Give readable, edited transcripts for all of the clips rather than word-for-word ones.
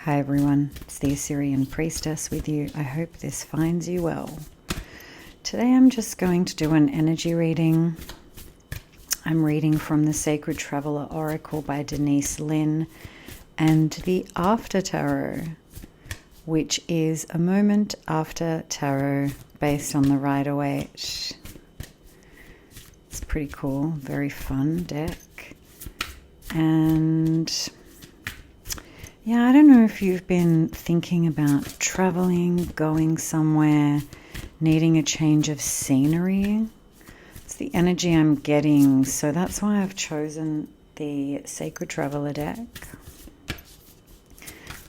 Hi everyone, it's the Assyrian priestess with you. I hope this finds you well. Today I'm just going to do an energy reading. I'm reading from the Sacred Traveler Oracle by Denise, Linn, and the After Tarot, which is a moment after tarot based on the Rider-Waite. It's pretty cool, very fun deck. And yeah, I don't know if you've been thinking about traveling, going somewhere, needing a change of scenery. It's the energy I'm getting, so that's why I've chosen the Sacred Traveler deck.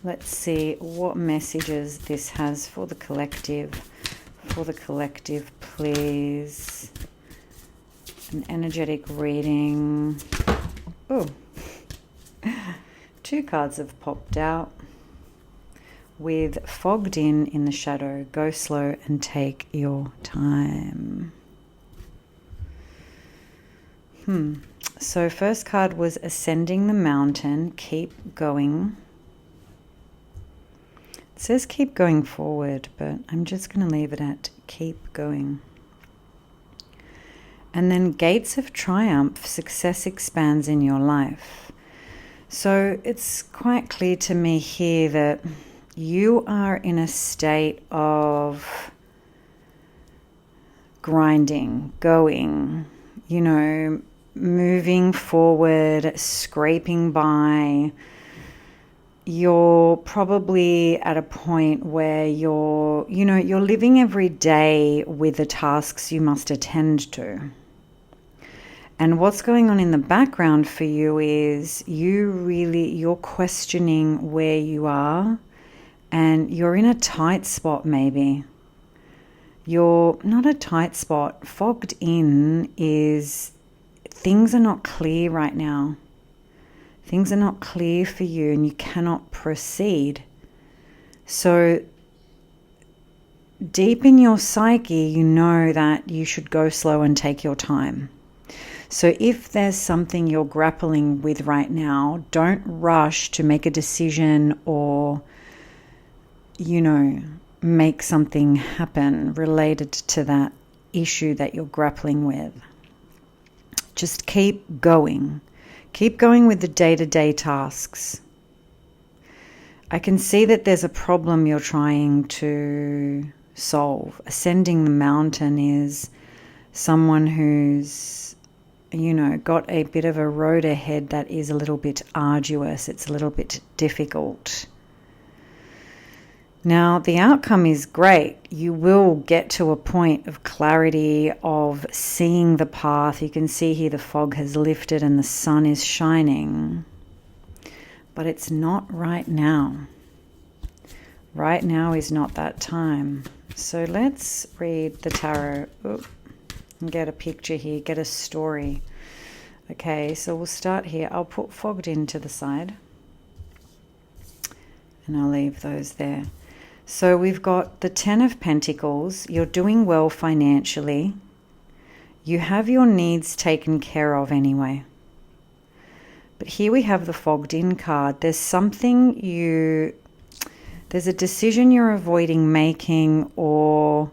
Let's see what messages this has for the collective. For the collective, please. An energetic reading. Oh. Two cards have popped out with fogged in the shadow. Go slow and take your time. So first card was ascending the mountain. Keep going. It says keep going forward, but I'm just going to leave it at keep going. And then gates of triumph. Success expands in your life. So it's quite clear to me here that you are in a state of grinding, going, moving forward, scraping by. You're probably at a point where you're living every day with the tasks you must attend to. And what's going on in the background for you is you're questioning where you are, and you're in a tight spot maybe. You're not a tight spot. Fogged in is things are not clear right now. Things are not clear for you and you cannot proceed. So deep in your psyche, you know that you should go slow and take your time. So if there's something you're grappling with right now, don't rush to make a decision or, make something happen related to that issue that you're grappling with. Just keep going. Keep going with the day-to-day tasks. I can see that there's a problem you're trying to solve. Ascending the mountain is someone who's got a bit of a road ahead that is a little bit arduous. It's a little bit difficult. Now, the outcome is great. You will get to a point of clarity, of seeing the path. You can see here the fog has lifted and the sun is shining. But it's not right now. Right now is not that time. So let's read the tarot. And get a picture here, get a story. Okay, so we'll start here. I'll put fogged in to the side and I'll leave those there. So we've got the 10 of Pentacles. You're doing well financially. You have your needs taken care of anyway. But here we have the fogged in card. There's a decision you're avoiding making, or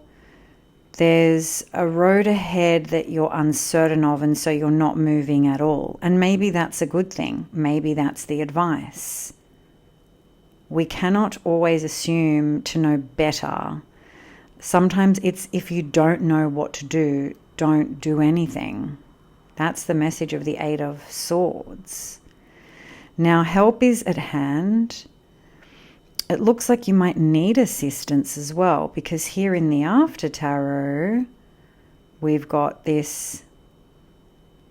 there's a road ahead that you're uncertain of, and so you're not moving at all. And maybe that's a good thing. Maybe that's the advice. We cannot always assume to know better. Sometimes it's if you don't know what to do, don't do anything. That's the message of the 8 of Swords. Now, help is at hand. It looks like you might need assistance as well, because here in the After Tarot, we've got this,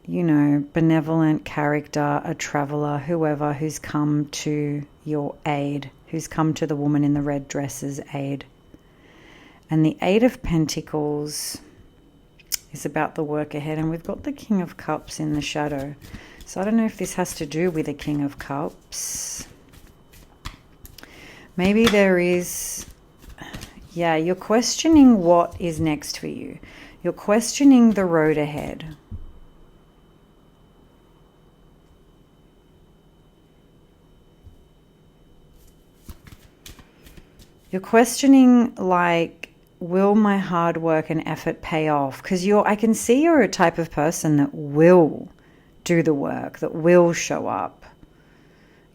benevolent character, a traveler, whoever, who's come to your aid, who's come to the woman in the red dress's aid. And the 8 of Pentacles is about the work ahead, and we've got the King of Cups in the shadow. So I don't know if this has to do with the King of Cups. Maybe there is, you're questioning what is next for you. You're questioning the road ahead. You're questioning, like, will my hard work and effort pay off? Because I can see you're a type of person that will do the work, that will show up.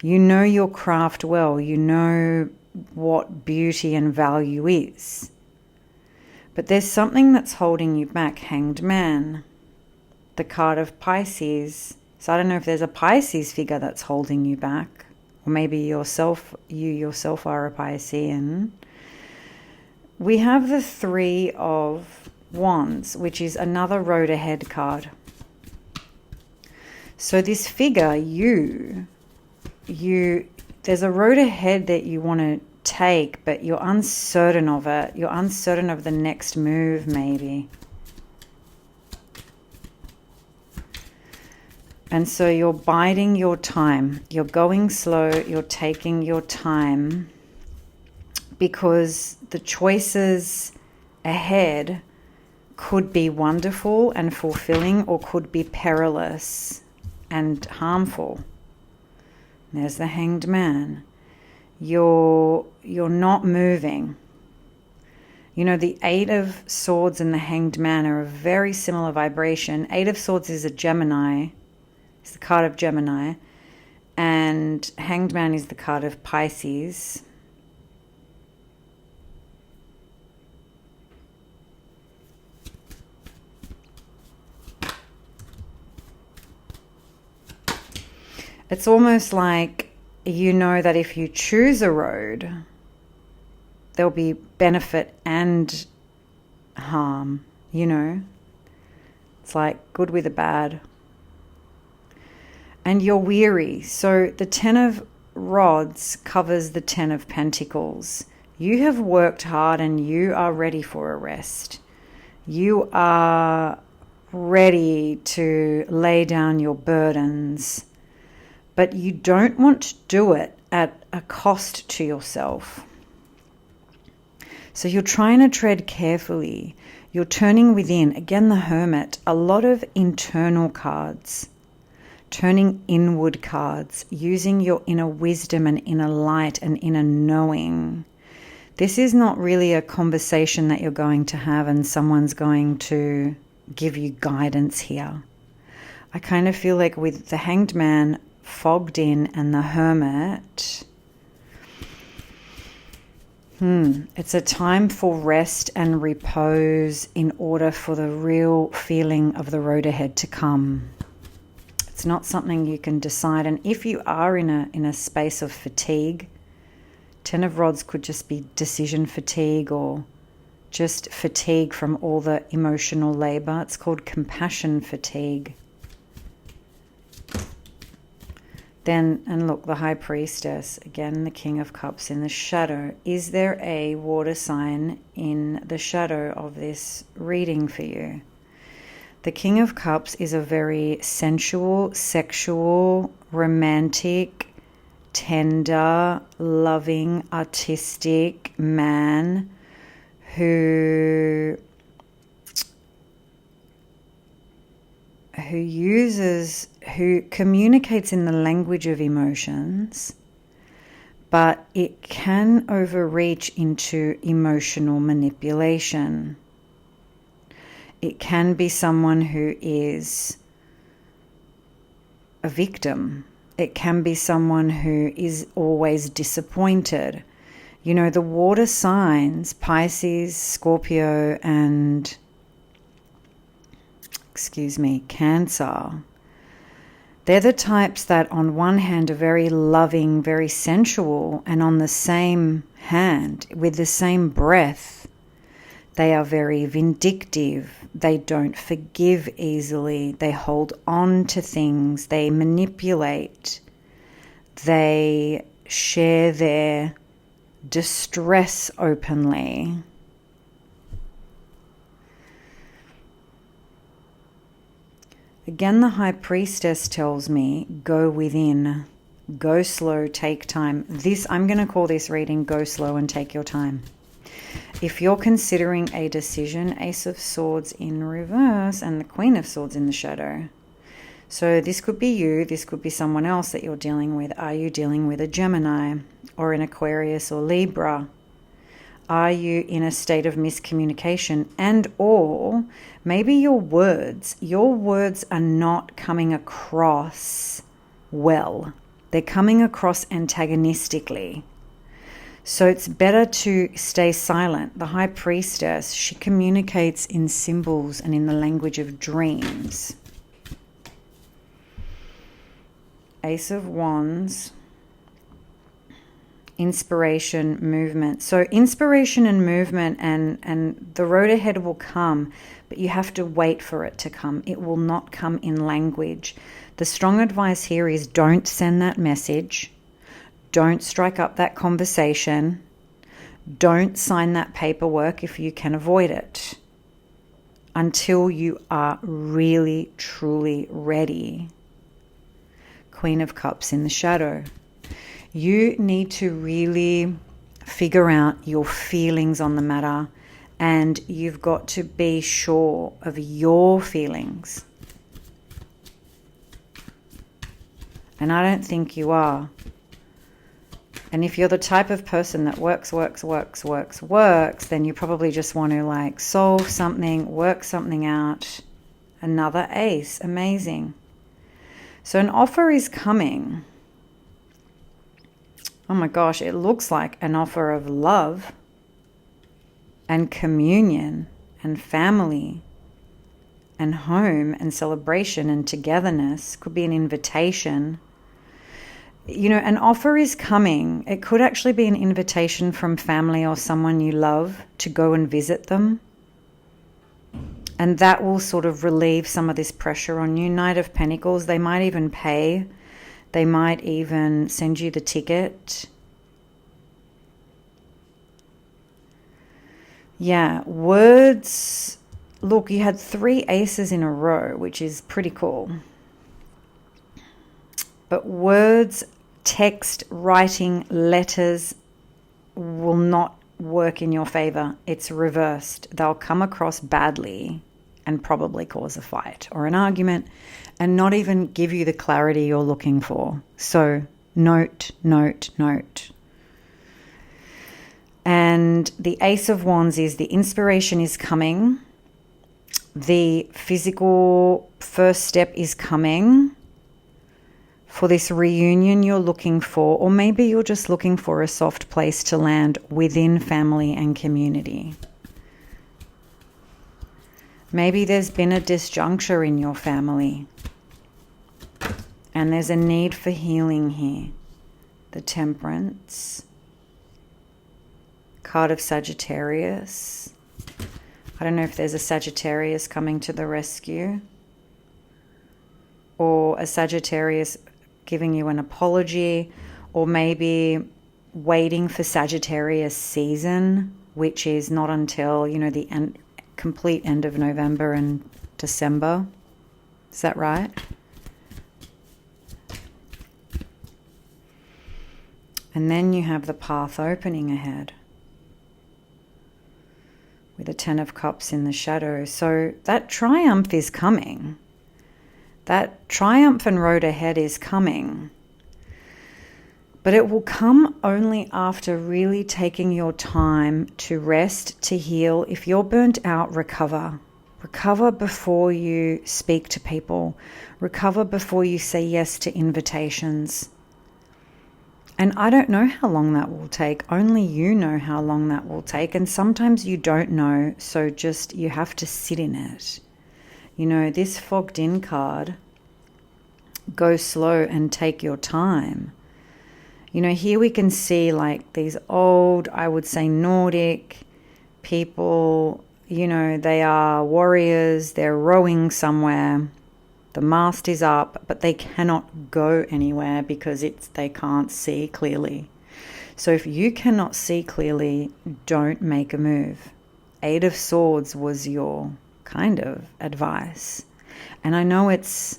You know your craft well. You know what beauty and value is. But there's something that's holding you back. Hanged Man, the card of Pisces. So I don't know if there's a Pisces figure that's holding you back. Or maybe you yourself are a Piscean. We have the Three of Wands, which is another road ahead card. So this figure, there's a road ahead that you want to take, but you're uncertain of it. You're uncertain of the next move, maybe. And so you're biding your time. You're going slow. You're taking your time, because the choices ahead could be wonderful and fulfilling, or could be perilous and harmful. There's the Hanged Man. You're not moving. You know, the Eight of Swords and the Hanged Man are a very similar vibration. Eight of Swords is a Gemini. It's the card of Gemini. And Hanged Man is the card of Pisces. It's almost like you know that if you choose a road, there'll be benefit and harm, you know. It's like good with the bad. And you're weary. So the Ten of Rods covers the Ten of Pentacles. You have worked hard and you are ready for a rest. You are ready to lay down your burdens. But you don't want to do it at a cost to yourself. So you're trying to tread carefully. You're turning within. Again, the Hermit. A lot of internal cards. Turning inward cards. Using your inner wisdom and inner light and inner knowing. This is not really a conversation that you're going to have and someone's going to give you guidance here. I kind of feel like with the Hanged Man fogged in and the Hermit, it's a time for rest and repose in order for the real feeling of the road ahead to come. It's not something you can decide. And if you are in a space of fatigue, Ten of Rods could just be decision fatigue or just fatigue from all the emotional labor. It's called compassion fatigue. Then, and look, the High Priestess, again, the King of Cups in the shadow. Is there a water sign in the shadow of this reading for you? The King of Cups is a very sensual, sexual, romantic, tender, loving, artistic man who communicates in the language of emotions, but it can overreach into emotional manipulation. It can be someone who is a victim. It can be someone who is always disappointed. You know, the water signs, Pisces, Scorpio, and Cancer, they're the types that on one hand are very loving, very sensual, and on the same hand, with the same breath, they are very vindictive. They don't forgive easily. They hold on to things. They manipulate. They share their distress openly. Again, the High Priestess tells me, go within, go slow, take time. I'm going to call this reading, go slow and take your time. If you're considering a decision, Ace of Swords in reverse and the Queen of Swords in the shadow. So this could be you, this could be someone else that you're dealing with. Are you dealing with a Gemini or an Aquarius or Libra? Are you in a state of miscommunication? And or maybe your words are not coming across well. They're coming across antagonistically. So it's better to stay silent. The High Priestess, she communicates in symbols and in the language of dreams. Ace of Wands. Inspiration, movement. So inspiration and movement and the road ahead will come, but you have to wait for it to come. It will not come in language. The strong advice here is don't send that message. Don't strike up that conversation. Don't sign that paperwork if you can avoid it until you are really, truly ready. Queen of Cups in the shadow. You need to really figure out your feelings on the matter, and you've got to be sure of your feelings. And I don't think you are. And if you're the type of person that works, then you probably just want to like solve something, work something out. Another ace. Amazing. So an offer is coming. Oh my gosh, it looks like an offer of love and communion and family and home and celebration and togetherness. Could be an invitation. You know, an offer is coming. It could actually be an invitation from family or someone you love to go and visit them. And that will sort of relieve some of this pressure on you. Knight of Pentacles, they might even pay. They might even send you the ticket. Yeah, words. Look, you had 3 aces in a row, which is pretty cool. But words, text, writing, letters will not work in your favor. It's reversed. They'll come across badly and probably cause a fight or an argument and not even give you the clarity you're looking for. So note, note, note. And the Ace of Wands is the inspiration is coming. The physical first step is coming for this reunion you're looking for, or maybe you're just looking for a soft place to land within family and community. Maybe there's been a disjuncture in your family and there's a need for healing here. The Temperance, card of Sagittarius. I don't know if there's a Sagittarius coming to the rescue or a Sagittarius giving you an apology, or maybe waiting for Sagittarius season, which is not until, you know, the complete end of November and December. Is that right? And then you have the path opening ahead with a 10 of Cups in the shadow. So that triumph is coming. That triumph and road ahead is coming. But it will come only after really taking your time to rest, to heal. If you're burnt out, recover. Recover before you speak to people. Recover before you say yes to invitations. And I don't know how long that will take. Only you know how long that will take. And sometimes you don't know. So just, you have to sit in it. You know, this fogged in card, go slow and take your time. You know, here we can see like these old, I would say Nordic people, you know, they are warriors, they're rowing somewhere. The mast is up, but they cannot go anywhere because they can't see clearly. So if you cannot see clearly, don't make a move. 8 of Swords was your kind of advice. And I know it's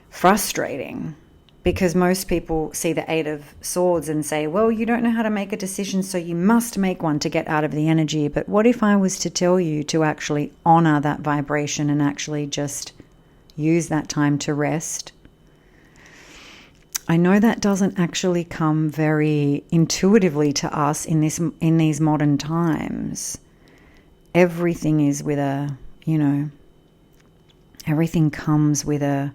frustrating because most people see the 8 of Swords and say, well, you don't know how to make a decision, so you must make one to get out of the energy. But what if I was to tell you to actually honor that vibration and actually just use that time to rest? I know that doesn't actually come very intuitively to us in these modern times. Everything is with a, everything comes with a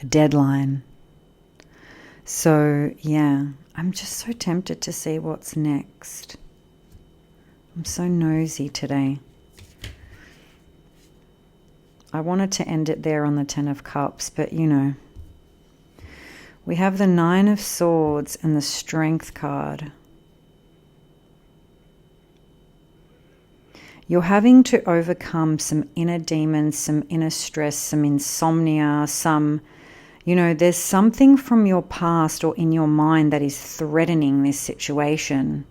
deadline. So, yeah, I'm just so tempted to see what's next. I'm so nosy today. I wanted to end it there on the Ten of Cups, but we have the Nine of Swords and the Strength card. You're having to overcome some inner demons, some inner stress, some insomnia, there's something from your past or in your mind that is threatening this situation.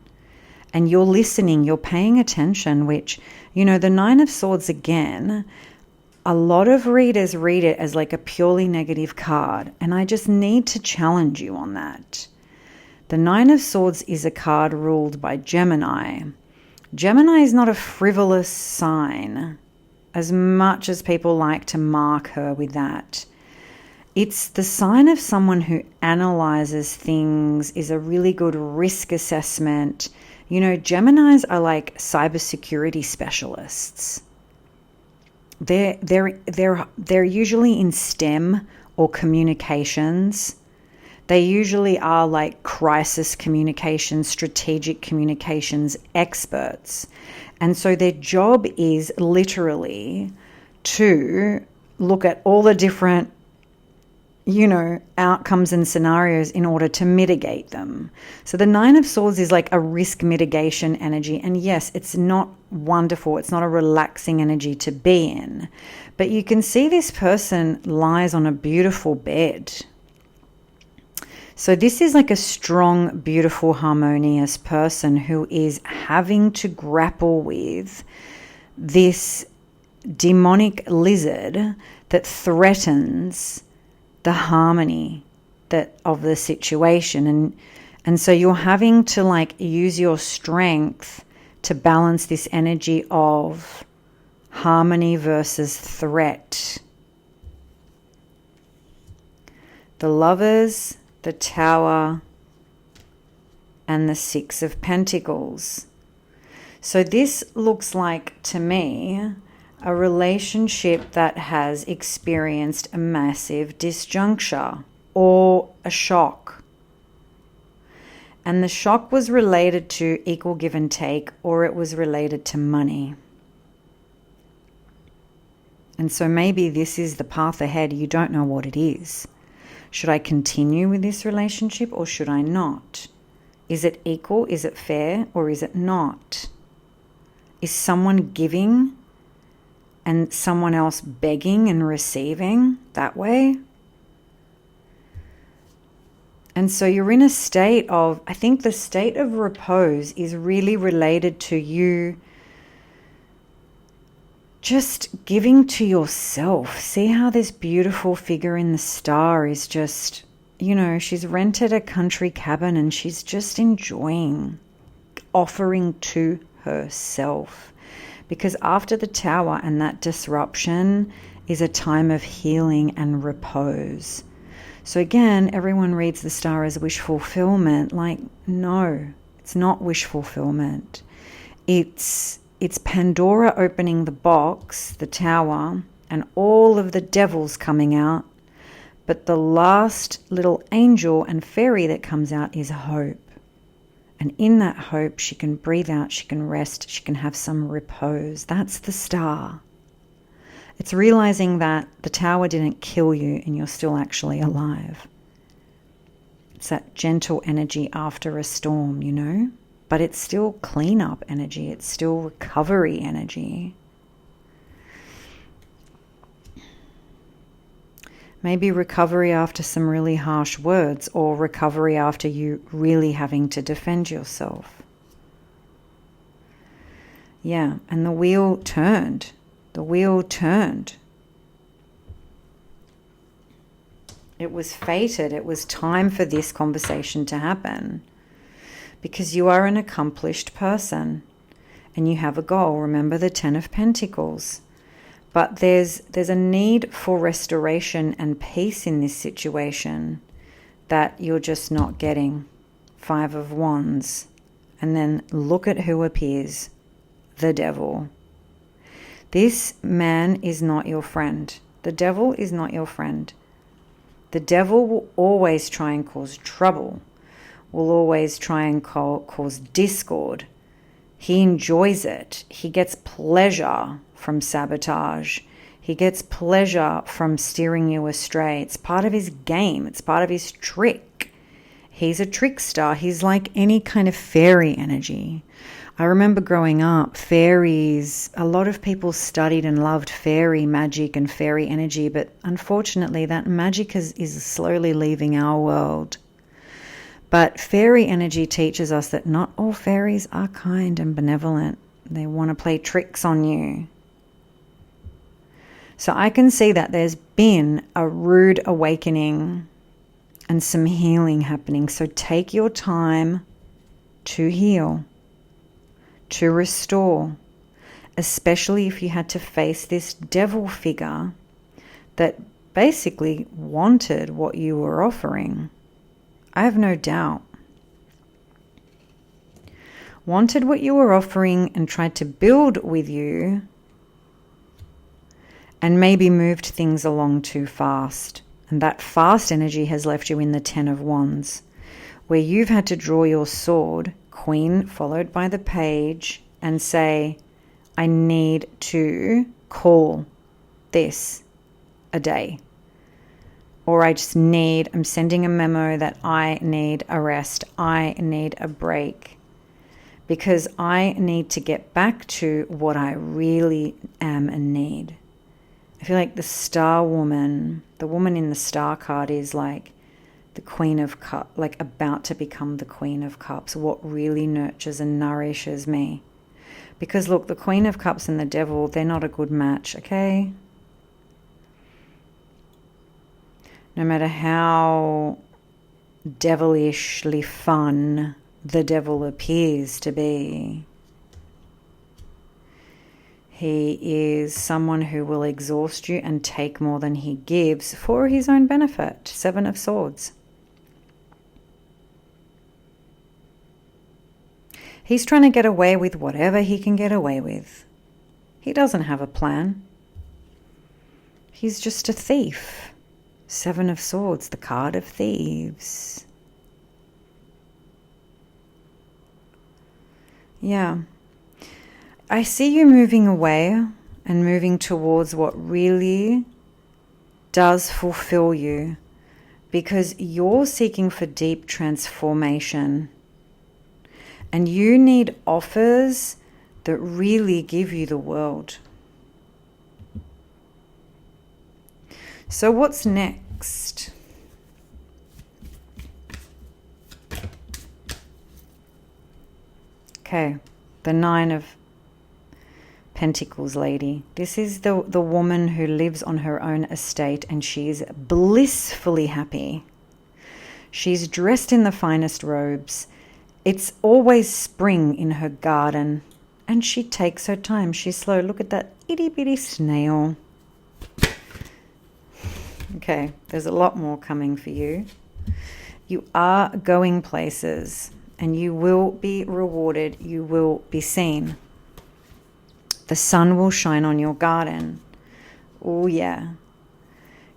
And you're listening, you're paying attention, which, the Nine of Swords again, a lot of readers read it as like a purely negative card. And I just need to challenge you on that. The Nine of Swords is a card ruled by Gemini. Gemini is not a frivolous sign, as much as people like to mark her with that. It's the sign of someone who analyzes things, is a really good risk assessment. Geminis are like cybersecurity specialists. They're usually in STEM or communications. They usually are like crisis communications, strategic communications experts. And so their job is literally to look at all the different, outcomes and scenarios in order to mitigate them. So the Nine of Swords is like a risk mitigation energy. And yes, it's not wonderful. It's not a relaxing energy to be in. But you can see this person lies on a beautiful bed. So this is like a strong, beautiful, harmonious person who is having to grapple with this demonic lizard that threatens the harmony of the situation. And so you're having to like use your strength to balance this energy of harmony versus threat. The Lovers, the Tower, and the Six of Pentacles. So this looks like, to me, a relationship that has experienced a massive disjuncture or a shock. And the shock was related to equal give and take, or it was related to money. And so maybe this is the path ahead. You don't know what it is. Should I continue with this relationship or should I not? Is it equal? Is it fair? Or is it not? Is someone giving and someone else begging and receiving that way? And so you're in a state of, I think the state of repose is really related to you just giving to yourself. See how this beautiful figure in the star is just, she's rented a country cabin and she's just enjoying offering to herself. Because after the Tower and that disruption is a time of healing and repose. So again, everyone reads the star as wish fulfillment. Like, no, it's not wish fulfillment. It's Pandora opening the box, the Tower, and all of the devils coming out. But the last little angel and fairy that comes out is hope. And in that hope, she can breathe out, she can rest, she can have some repose. That's the star. It's realizing that the Tower didn't kill you and you're still actually alive. It's that gentle energy after a storm, But it's still cleanup energy. It's still recovery energy. Maybe recovery after some really harsh words, or recovery after you really having to defend yourself. Yeah, and the wheel turned. The wheel turned. It was fated. It was time for this conversation to happen. Because you are an accomplished person and you have a goal. Remember the Ten of Pentacles. But there's a need for restoration and peace in this situation. that you're just not getting. 5 of Wands. And then look at who appears. The devil. This man is not your friend. The devil is not your friend. The devil will always try and cause trouble, will always try and cause discord. He enjoys it. He gets pleasure from sabotage. He gets pleasure from steering you astray. It's part of his game. It's part of his trick. He's a trickster. He's like any kind of fairy energy. I remember growing up, fairies, a lot of people studied and loved fairy magic and fairy energy, but unfortunately that magic is slowly leaving our world. But fairy energy teaches us that not all fairies are kind and benevolent. They want to play tricks on you. So I can see that there's been a rude awakening and some healing happening. So take your time to heal, to restore, especially if you had to face this devil figure that basically wanted what you were offering. I have no doubt. Wanted what you were offering and tried to build with you, and maybe moved things along too fast. And that fast energy has left you in the 10 of Wands, where you've had to draw your sword, Queen followed by the Page, and say, I need to call this a day. Or I'm sending a memo that I need a rest. I need a break. Because I need to get back to what I really am and need. I feel like the Star Woman, the woman in the Star card is like the Queen of Cups, like about to become the Queen of Cups, what really nurtures and nourishes me. Because look, the Queen of Cups and the Devil, they're not a good match, okay? No matter how devilishly fun the devil appears to be, he is someone who will exhaust you and take more than he gives for his own benefit. 7 of Swords. He's trying to get away with whatever he can get away with. He doesn't have a plan. He's just a thief. 7 of Swords, the card of thieves. Yeah. I see you moving away and moving towards what really does fulfill you, because you're seeking for deep transformation and you need offers that really give you the world. So what's next? Okay, the 9 of Pentacles lady. This is the woman who lives on her own estate and she's blissfully happy. She's dressed in the finest robes. It's always spring in her garden and she takes her time. She's slow. Look at that itty bitty snail. Okay, there's a lot more coming for you. You are going places and you will be rewarded. You will be seen. The sun will shine on your garden. Oh yeah.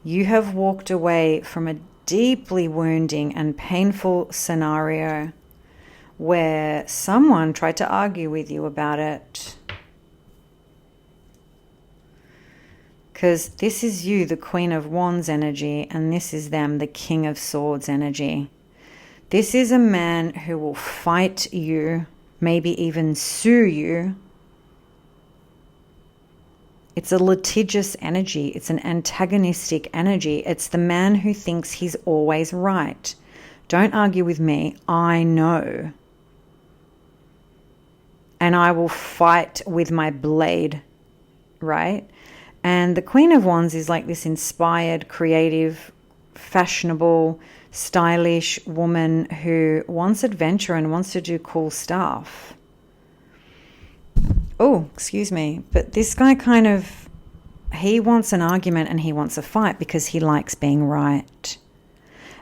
You have walked away from a deeply wounding and painful scenario where someone tried to argue with you about it. Because this is you, the Queen of Wands energy, and this is them, the King of Swords energy. This is a man who will fight you, maybe even sue you. It's a litigious energy. It's an antagonistic energy. It's the man who thinks he's always right. Don't argue with me. I know. And I will fight with my blade, right? And the Queen of Wands is like this inspired, creative, fashionable, stylish woman who wants adventure and wants to do cool stuff. Oh, excuse me. But this guy he wants an argument and he wants a fight because he likes being right.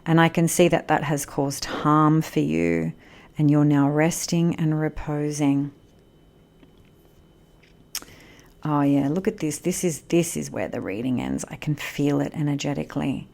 And I can see that that has caused harm for you, and you're now resting and reposing. Oh yeah, look at this. This is where the reading ends. I can feel it energetically.